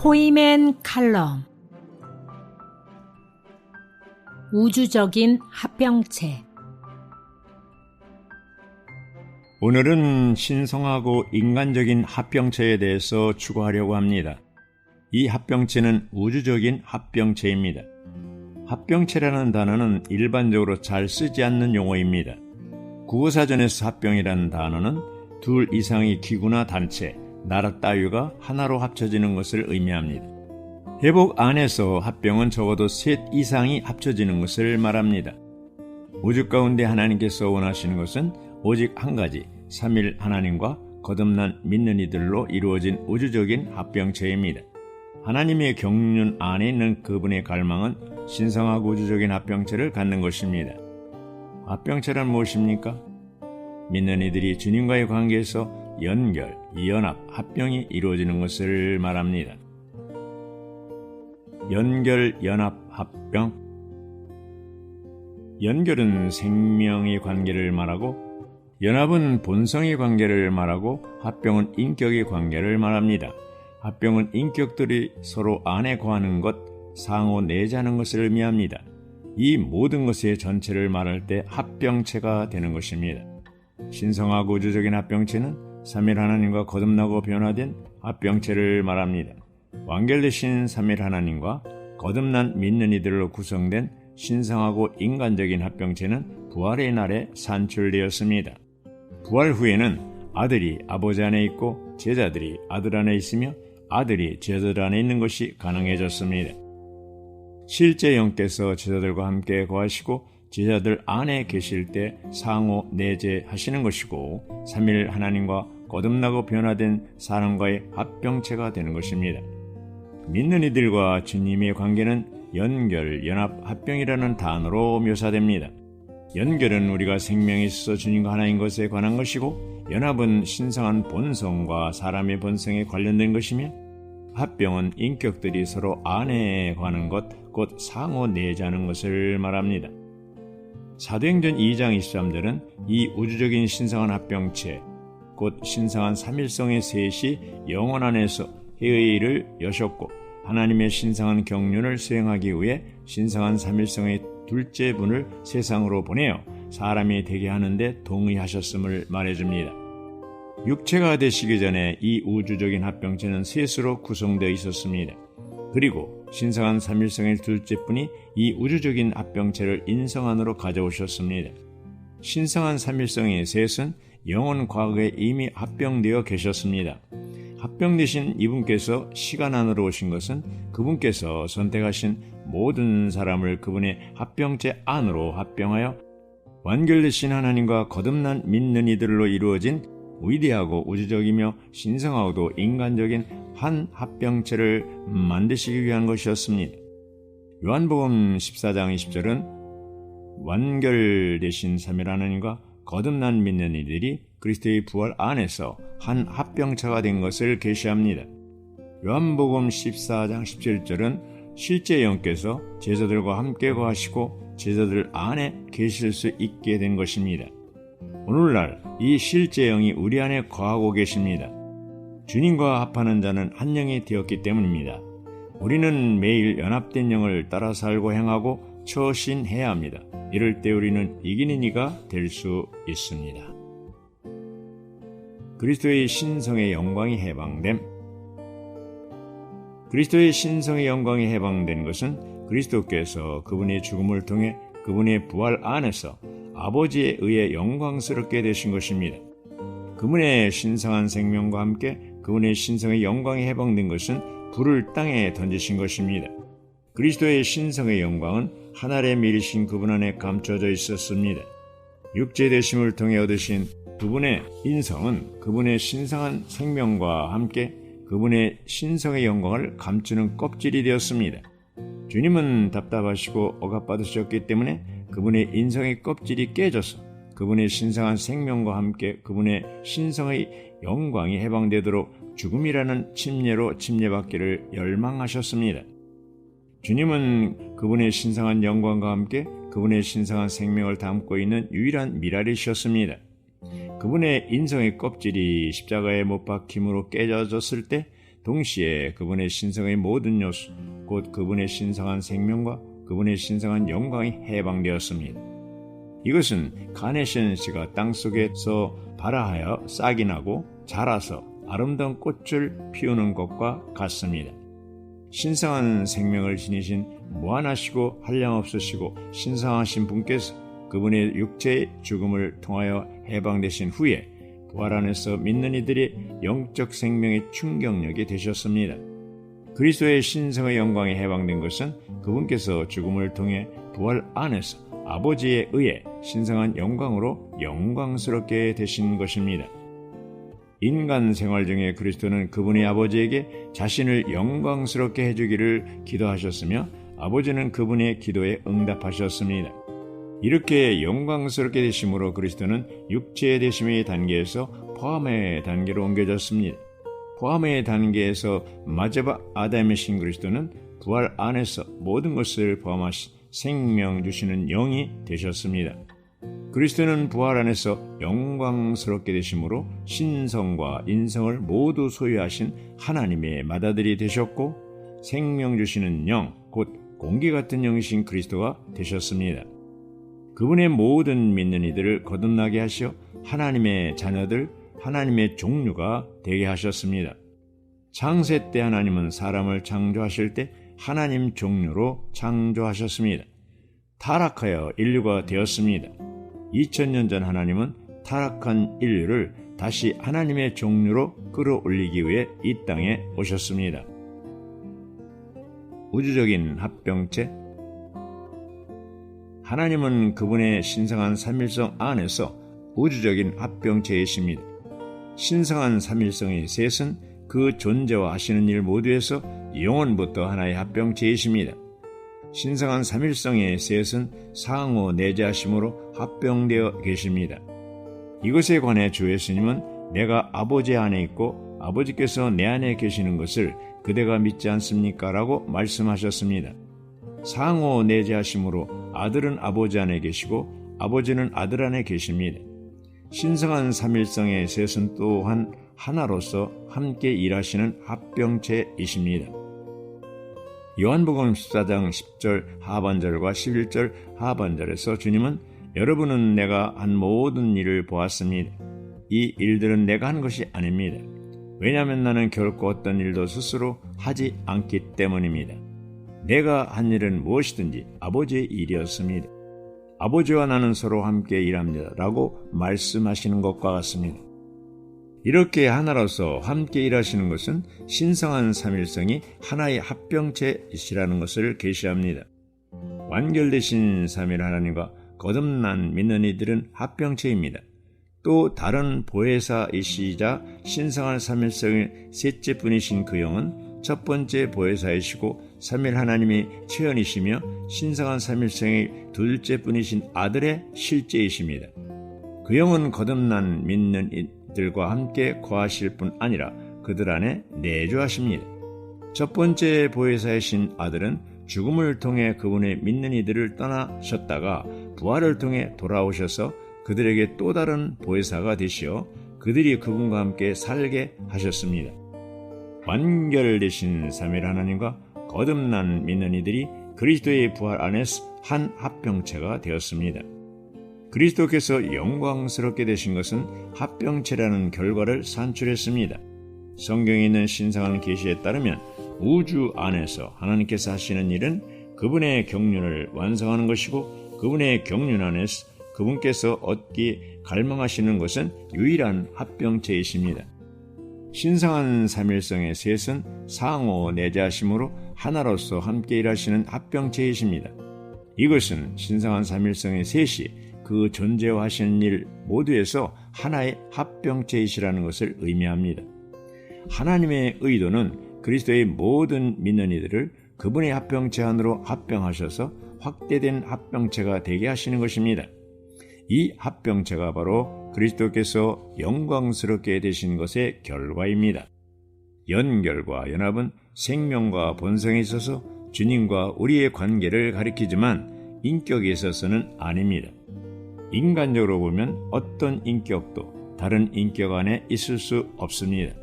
포이맨 칼럼 우주적인 합병체. 오늘은 신성하고 인간적인 합병체에 대해서 추구하려고 합니다. 이 합병체는 우주적인 합병체입니다. 합병체라는 단어는 일반적으로 잘 쓰지 않는 용어입니다. 국어사전에서 합병이라는 단어는 둘 이상의 기구나 단체, 나라 따위가 하나로 합쳐지는 것을 의미합니다. 회복 안에서 합병은 적어도 셋 이상이 합쳐지는 것을 말합니다. 우주 가운데 하나님께서 원하시는 것은 오직 한 가지, 삼일 하나님과 거듭난 믿는 이들로 이루어진 우주적인 합병체입니다. 하나님의 경륜 안에 있는 그분의 갈망은 신성하고 우주적인 합병체를 갖는 것입니다. 합병체란 무엇입니까? 믿는 이들이 주님과의 관계에서 연결, 연합, 합병이 이루어지는 것을 말합니다. 연결, 연합, 합병. 연결은 생명의 관계를 말하고, 연합은 본성의 관계를 말하고, 합병은 인격의 관계를 말합니다. 합병은 인격들이 서로 안에 거하는 것, 상호 내재하는 것을 의미합니다. 이 모든 것의 전체를 말할 때 합병체가 되는 것입니다. 신성하고 우주적인 합병체는 삼일 하나님과 거듭나고 변화된 합병체를 말합니다. 완결되신 삼일 하나님과 거듭난 믿는 이들로 구성된 신성하고 인간적인 합병체는 부활의 날에 산출되었습니다. 부활 후에는 아들이 아버지 안에 있고 제자들이 아들 안에 있으며 아들이 제자들 안에 있는 것이 가능해졌습니다. 실제 영께서 제자들과 함께 거하시고 제자들 안에 계실 때 상호 내재하시는 것이고 삼일 하나님과 거듭나고 변화된 사람과의 합병체가 되는 것입니다. 믿는 이들과 주님의 관계는 연결, 연합, 합병이라는 단어로 묘사됩니다. 연결은 우리가 생명이 있어 주님과 하나인 것에 관한 것이고, 연합은 신성한 본성과 사람의 본성에 관련된 것이며, 합병은 인격들이 서로 안에 관한 것, 곧 상호 내재하는 것을 말합니다. 사도행전 2장 23절은 이 우주적인 신성한 합병체, 곧 신성한 삼일성의 셋이 영혼 안에서 해의 일을 여셨고 하나님의 신성한 경륜을 수행하기 위해 신성한 삼일성의 둘째 분을 세상으로 보내어 사람이 되게 하는데 동의하셨음을 말해줍니다. 육체가 되시기 전에 이 우주적인 합병체는 셋으로 구성되어 있었습니다. 그리고 신성한 삼일성의 둘째 분이 이 우주적인 합병체를 인성 안으로 가져오셨습니다. 신성한 삼일성의 셋은 영원 과거에 이미 합병되어 계셨습니다. 합병되신 이분께서 시간 안으로 오신 것은 그분께서 선택하신 모든 사람을 그분의 합병체 안으로 합병하여 완결되신 하나님과 거듭난 믿는 이들로 이루어진 위대하고 우주적이며 신성하고도 인간적인 한 합병체를 만드시기 위한 것이었습니다. 요한복음 14장 20절은 완결되신 삼일 하나님과 거듭난 믿는 이들이 그리스도의 부활 안에서 한 합병체가 된 것을 계시합니다. 요한복음 14장 17절은 실제 영께서 제자들과 함께 거하시고 제자들 안에 계실 수 있게 된 것입니다. 오늘날 이 실제 영이 우리 안에 거하고 계십니다. 주님과 합하는 자는 한 영이 되었기 때문입니다. 우리는 매일 연합된 영을 따라 살고 행하고 처신해야 합니다. 이럴 때 우리는 이기는 이가 될 수 있습니다. 그리스도의 신성의 영광이 해방됨. 그리스도의 신성의 영광이 해방된 것은 그리스도께서 그분의 죽음을 통해 그분의 부활 안에서 아버지에 의해 영광스럽게 되신 것입니다. 그분의 신성한 생명과 함께 그분의 신성의 영광이 해방된 것은 불을 땅에 던지신 것입니다. 그리스도의 신성의 영광은 하늘에 미리신 그분 안에 감춰져 있었습니다. 육체 되심을 통해 얻으신 그분의 인성은 그분의 신성한 생명과 함께 그분의 신성의 영광을 감추는 껍질이 되었습니다. 주님은 답답하시고 억압받으셨기 때문에 그분의 인성의 껍질이 깨져서 그분의 신성한 생명과 함께 그분의 신성의 영광이 해방되도록 죽음이라는 침례로 침례받기를 열망하셨습니다. 주님은 그분의 신성한 영광과 함께 그분의 신성한 생명을 담고 있는 유일한 미랄이셨습니다. 그분의 인성의 껍질이 십자가에 못 박힘으로 깨져졌을 때 동시에 그분의 신성의 모든 요소, 곧 그분의 신성한 생명과 그분의 신성한 영광이 해방되었습니다. 이것은 카네이션 씨가 땅속에서 발아하여 싹이 나고 자라서 아름다운 꽃을 피우는 것과 같습니다. 신성한 생명을 지니신 무한하시고 한량없으시고 신성하신 분께서 그분의 육체의 죽음을 통하여 해방되신 후에 부활 안에서 믿는 이들이 영적 생명의 충격력이 되셨습니다. 그리스도의 신성의 영광이 해방된 것은 그분께서 죽음을 통해 부활 안에서 아버지에 의해 신성한 영광으로 영광스럽게 되신 것입니다. 인간 생활 중에 그리스도는 그분의 아버지에게 자신을 영광스럽게 해주기를 기도하셨으며 아버지는 그분의 기도에 응답하셨습니다. 이렇게 영광스럽게 되심으로 그리스도는 육체의 되심의 단계에서 포함의 단계로 옮겨졌습니다. 포함의 단계에서 마지막 아담이신 그리스도는 부활 안에서 모든 것을 포함하신 생명 주시는 영이 되셨습니다. 그리스도는 부활 안에서 영광스럽게 되심으로 신성과 인성을 모두 소유하신 하나님의 맏아들이 되셨고 생명 주시는 영, 곧 공기 같은 영이신 그리스도가 되셨습니다. 그분의 모든 믿는 이들을 거듭나게 하시어 하나님의 자녀들, 하나님의 종류가 되게 하셨습니다. 창세 때 하나님은 사람을 창조하실 때 하나님 종류로 창조하셨습니다. 타락하여 인류가 되었습니다. 2000년 전 하나님은 타락한 인류를 다시 하나님의 종류로 끌어올리기 위해 이 땅에 오셨습니다. 우주적인 합병체. 하나님은 그분의 신성한 삼일성 안에서 우주적인 합병체이십니다. 신성한 삼일성의 셋은 그 존재와 하시는 일 모두에서 영원부터 하나의 합병체이십니다. 신성한 삼일성의 셋은 상호 내재하심으로 합병되어 계십니다. 이것에 관해 주 예수님은 내가 아버지 안에 있고 아버지께서 내 안에 계시는 것을 그대가 믿지 않습니까? 라고 말씀하셨습니다. 상호 내재하심으로 아들은 아버지 안에 계시고 아버지는 아들 안에 계십니다. 신성한 삼일성의 셋은 또한 하나로서 함께 일하시는 합병체이십니다. 요한복음 14장 10절 하반절과 11절 하반절에서 주님은 여러분은 내가 한 모든 일을 보았습니다. 이 일들은 내가 한 것이 아닙니다. 왜냐하면 나는 결코 어떤 일도 스스로 하지 않기 때문입니다. 내가 한 일은 무엇이든지 아버지의 일이었습니다. 아버지와 나는 서로 함께 일합니다. 라고 말씀하시는 것과 같습니다. 이렇게 하나로서 함께 일하시는 것은 신성한 삼일성이 하나의 합병체이시라는 것을 계시합니다. 완결되신 삼일 하나님과 거듭난 믿는 이들은 합병체입니다. 또 다른 보혜사이시자 신성한 삼일성의 셋째 분이신 그 영은 첫 번째 보혜사이시고 삼일 하나님의 체현이시며 신성한 삼일성의 둘째 분이신 아들의 실제이십니다. 그 영은 거듭난 믿는 이들과 함께 거하실 뿐 아니라 그들 안에 내주하십니다. 첫 번째 보혜사이신 아들은 죽음을 통해 그분의 믿는 이들을 떠나셨다가 부활을 통해 돌아오셔서 그들에게 또 다른 보혜사가 되시어 그들이 그분과 함께 살게 하셨습니다. 완결되신 삼일 하나님과 거듭난 믿는 이들이 그리스도의 부활 안에서 한 합병체가 되었습니다. 그리스도께서 영광스럽게 되신 것은 합병체라는 결과를 산출했습니다. 성경에 있는 신성한 계시에 따르면 우주 안에서 하나님께서 하시는 일은 그분의 경륜을 완성하는 것이고 그분의 경륜 안에서 그분께서 얻기 갈망하시는 것은 유일한 합병체이십니다. 신성한 삼일성의 셋은 상호 내재하심으로 하나로서 함께 일하시는 합병체이십니다. 이것은 신성한 삼일성의 셋이 그 존재와 하시는 일 모두에서 하나의 합병체이시라는 것을 의미합니다. 하나님의 의도는 그리스도의 모든 믿는 이들을 그분의 합병체 안으로 합병하셔서 확대된 합병체가 되게 하시는 것입니다. 이 합병체가 바로 그리스도께서 영광스럽게 되신 것의 결과입니다. 연결과 연합은 생명과 본성에 있어서 주님과 우리의 관계를 가리키지만 인격에 있어서는 아닙니다. 인간적으로 보면 어떤 인격도 다른 인격 안에 있을 수 없습니다.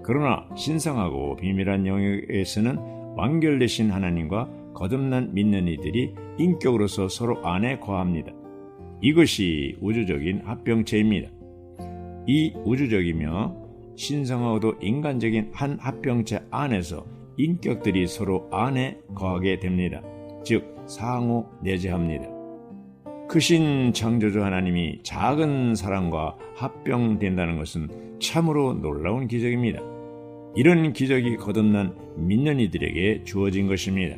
그러나 신성하고 비밀한 영역에서는 완결되신 하나님과 거듭난 믿는 이들이 인격으로서 서로 안에 거합니다. 이것이 우주적인 합병체입니다. 이 우주적이며 신성하고도 인간적인 한 합병체 안에서 인격들이 서로 안에 거하게 됩니다. 즉 상호 내재합니다. 크신 창조주 하나님이 작은 사람과 합병된다는 것은 참으로 놀라운 기적입니다. 이런 기적이 거듭난 믿는 이들에게 주어진 것입니다.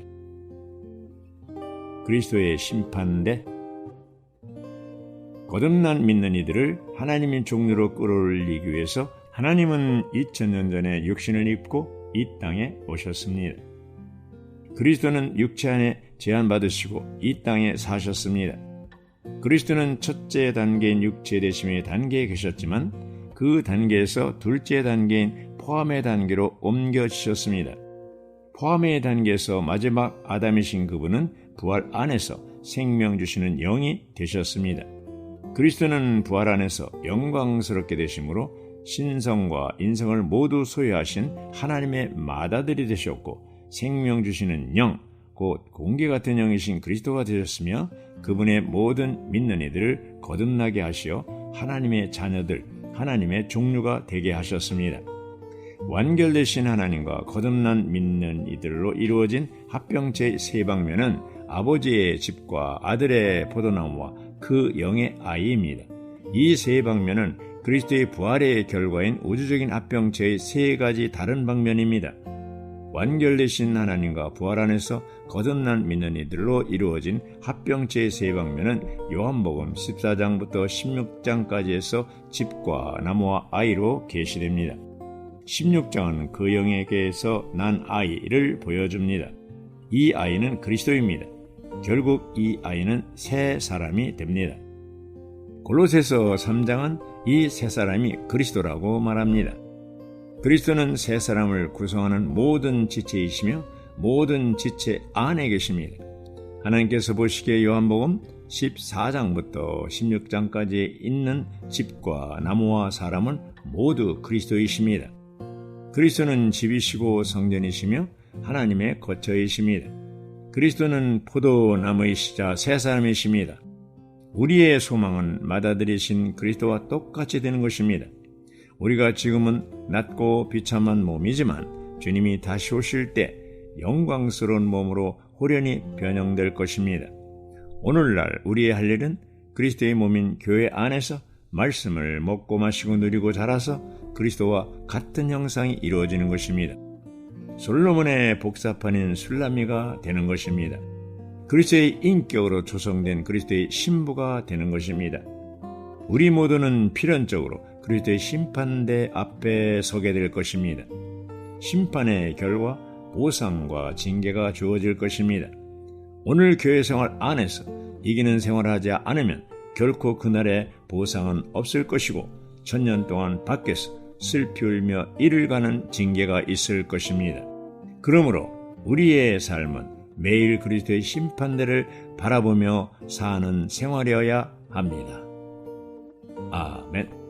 그리스도의 심판대 거듭난 믿는 이들을 하나님의 종류로 끌어올리기 위해서 하나님은 2000년 전에 육신을 입고 이 땅에 오셨습니다. 그리스도는 육체 안에 제한받으시고 이 땅에 사셨습니다. 그리스도는 첫째 단계인 육체 되심의 단계에 계셨지만 그 단계에서 둘째 단계인 포함의 단계로 옮겨지셨습니다. 포함의 단계에서 마지막 아담이신 그분은 부활 안에서 생명 주시는 영이 되셨습니다. 그리스도는 부활 안에서 영광스럽게 되심으로 신성과 인성을 모두 소유하신 하나님의 맏아들이 되셨고 생명 주시는 영, 곧 공기 같은 영이신 그리스도가 되셨으며 그분의 모든 믿는 이들을 거듭나게 하시어 하나님의 자녀들, 하나님의 종류가 되게 하셨습니다. 완결되신 하나님과 거듭난 믿는 이들로 이루어진 합병체의 세 방면은 아버지의 집과 아들의 포도나무와 그 영의 아이입니다. 이 세 방면은 그리스도의 부활의 결과인 우주적인 합병체의 세 가지 다른 방면입니다. 완결되신 하나님과 부활 안에서 거듭난 믿는 이들로 이루어진 합병체의 세 방면은 요한복음 14장부터 16장까지에서 집과 나무와 아이로 계시됩니다. 16장은 그 영에게서 난 아이를 보여줍니다. 이 아이는 그리스도입니다. 결국 이 아이는 새 사람이 됩니다. 골로새서 3장은 이 새 사람이 그리스도라고 말합니다. 그리스도는 새 사람을 구성하는 모든 지체이시며 모든 지체 안에 계십니다. 하나님께서 보시기에 요한복음 14장부터 16장까지 있는 집과 나무와 사람은 모두 그리스도이십니다. 그리스도는 집이시고 성전이시며 하나님의 거처이십니다. 그리스도는 포도나무이시자 새 사람이십니다. 우리의 소망은 맏아들이신 그리스도와 똑같이 되는 것입니다. 우리가 지금은 낮고 비참한 몸이지만 주님이 다시 오실 때 영광스러운 몸으로 호련히 변형될 것입니다. 오늘날 우리의 할 일은 그리스도의 몸인 교회 안에서 말씀을 먹고 마시고 누리고 자라서 그리스도와 같은 형상이 이루어지는 것입니다. 솔로몬의 복사판인 술람미가 되는 것입니다. 그리스도의 인격으로 조성된 그리스도의 신부가 되는 것입니다. 우리 모두는 필연적으로 그리스도의 심판대 앞에 서게 될 것입니다. 심판의 결과 보상과 징계가 주어질 것입니다. 오늘 교회 생활 안에서 이기는 생활을 하지 않으면 결코 그날의 보상은 없을 것이고 1000년 동안 밖에서 슬피 울며 이를 가는 징계가 있을 것입니다. 그러므로 우리의 삶은 매일 그리스도의 심판대를 바라보며 사는 생활이어야 합니다. 아멘.